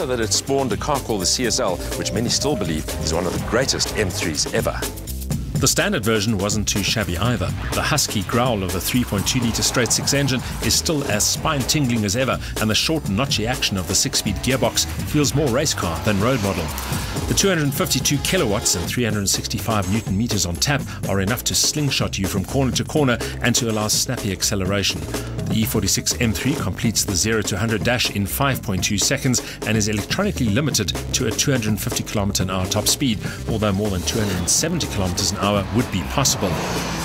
so that it spawned a car called the CSL, which many still believe is one of the greatest M3s ever. The standard version wasn't too shabby either. The husky growl of the 3.2-litre straight-six engine is still as spine-tingling as ever, and the short, notchy action of the 6-speed gearbox feels more race car than road model. The 252 kilowatts and 365 newton-meters on tap are enough to slingshot you from corner to corner and to allow snappy acceleration. The E46 M3 completes the 0 to 100 dash in 5.2 seconds and is electronically limited to a 250 km/h top speed, although more than 270 km/h would be possible.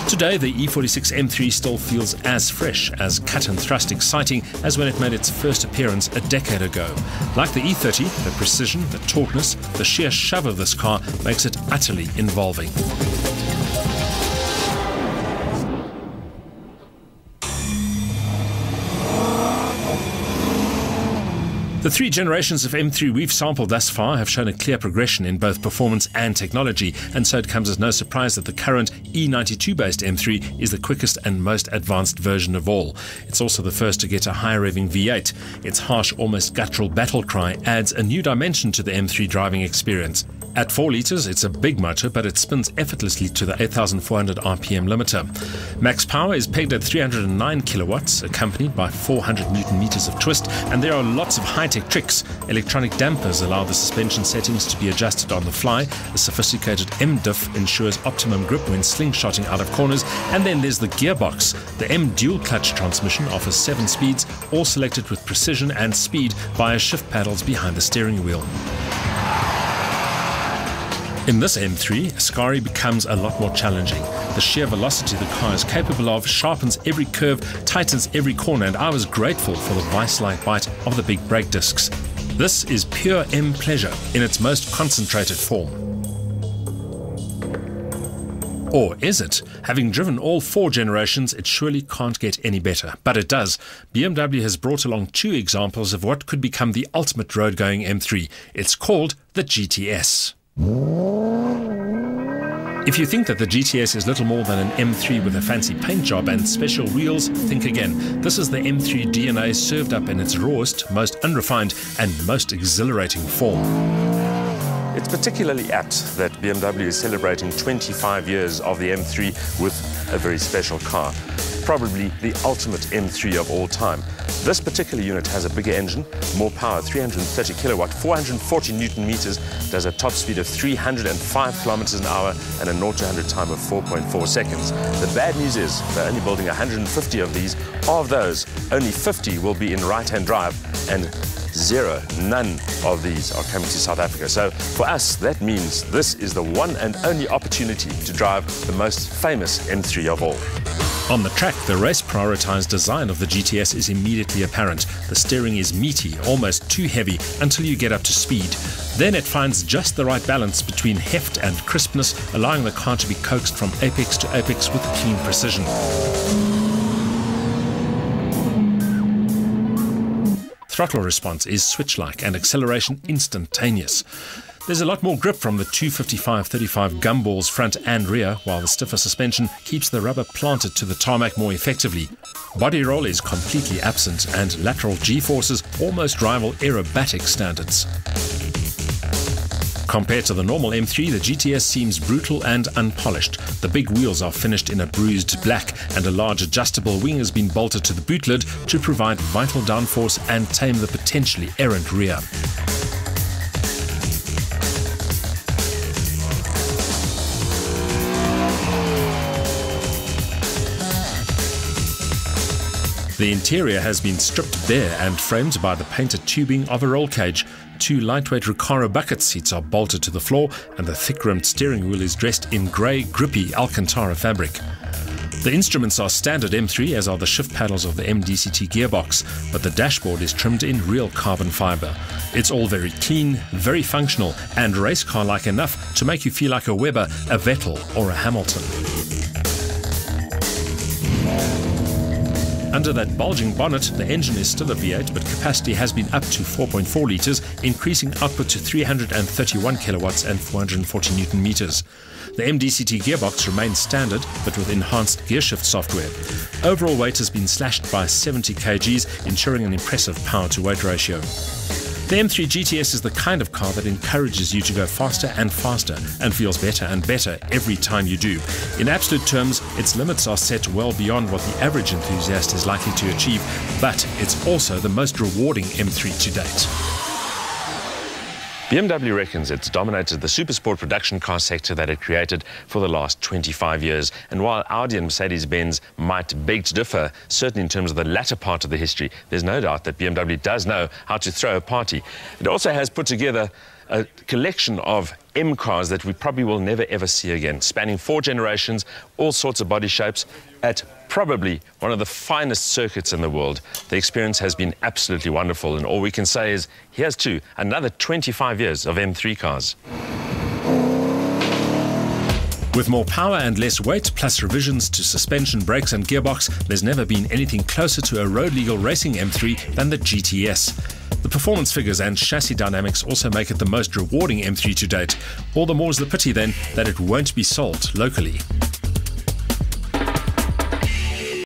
Today, the E46 M3 still feels as fresh, as cut and thrust exciting as when it made its first appearance a decade ago. Like the E30, the precision, the tautness, the sheer shove of this car makes it utterly involving. The three generations of M3 we've sampled thus far have shown a clear progression in both performance and technology, and so it comes as no surprise that the current E92-based M3 is the quickest and most advanced version of all. It's also the first to get a high-revving V8. Its harsh, almost guttural battle cry adds a new dimension to the M3 driving experience. At 4 litres, it's a big motor, but it spins effortlessly to the 8,400 RPM limiter. Max power is pegged at 309 kilowatts, accompanied by 400 newton-meters of twist, and there are lots of high-tech tricks. Electronic dampers allow the suspension settings to be adjusted on the fly. A sophisticated M-diff ensures optimum grip when slingshotting out of corners, and then there's the gearbox. The M dual-clutch transmission offers 7 speeds, all selected with precision and speed via shift paddles behind the steering wheel. In this M3, Ascari becomes a lot more challenging. The sheer velocity the car is capable of sharpens every curve, tightens every corner, and I was grateful for the vice-like bite of the big brake discs. This is pure M pleasure in its most concentrated form. Or is it? Having driven all 4 generations, it surely can't get any better. But it does. BMW has brought along 2 examples of what could become the ultimate road-going M3. It's called the GTS. If you think that the GTS is little more than an M3 with a fancy paint job and special wheels, think again. This is the M3 DNA served up in its rawest, most unrefined and most exhilarating form. It's particularly apt that BMW is celebrating 25 years of the M3 with a very special car. Probably the ultimate M3 of all time. This particular unit has a bigger engine, more power, 330 kilowatt, 440 newton meters, does a top speed of 305 kilometers an hour and a 0 to 100 time of 4.4 seconds. The bad news is they're only building 150 of these. Of those, only 50 will be in right-hand drive, and none of these are coming to South Africa. So for us, that means this is the one and only opportunity to drive the most famous M3 of all. On the track, the race-prioritized design of the GTS is immediately apparent. The steering is meaty, almost too heavy, until you get up to speed. Then it finds just the right balance between heft and crispness, allowing the car to be coaxed from apex to apex with clean precision. Throttle response is switch-like and acceleration instantaneous. There's a lot more grip from the 255/35 gumballs front and rear, while the stiffer suspension keeps the rubber planted to the tarmac more effectively. Body roll is completely absent, and lateral G-forces almost rival aerobatic standards. Compared to the normal M3, the GTS seems brutal and unpolished. The big wheels are finished in a bruised black, and a large adjustable wing has been bolted to the boot lid to provide vital downforce and tame the potentially errant rear. The interior has been stripped bare and framed by the painted tubing of a roll cage. 2 lightweight Recaro bucket seats are bolted to the floor, and the thick-rimmed steering wheel is dressed in grey, grippy Alcantara fabric. The instruments are standard M3, as are the shift paddles of the MDCT gearbox, but the dashboard is trimmed in real carbon fibre. It's all very clean, very functional, and race car-like enough to make you feel like a Webber, a Vettel or a Hamilton. Under that bulging bonnet, the engine is still a V8, but capacity has been up to 4.4 litres, increasing output to 331 kilowatts and 440 newton meters. The MDCT gearbox remains standard, but with enhanced gearshift software. Overall weight has been slashed by 70 kgs, ensuring an impressive power-to-weight ratio. The M3 GTS is the kind of car that encourages you to go faster and faster and feels better and better every time you do. In absolute terms, its limits are set well beyond what the average enthusiast is likely to achieve, but it's also the most rewarding M3 to date. BMW reckons it's dominated the supersport production car sector that it created for the last 25 years. And while Audi and Mercedes-Benz might beg to differ, certainly in terms of the latter part of the history, there's no doubt that BMW does know how to throw a party. It also has put together a collection of M cars that we probably will never ever see again, spanning 4 generations, all sorts of body shapes, at probably one of the finest circuits in the world. The experience has been absolutely wonderful, and all we can say is, here's to another 25 years of M3 cars. With more power and less weight, plus revisions to suspension, brakes and gearbox, there's never been anything closer to a road-legal racing M3 than the GTS. The performance figures and chassis dynamics also make it the most rewarding M3 to date. All the more is the pity then that it won't be sold locally.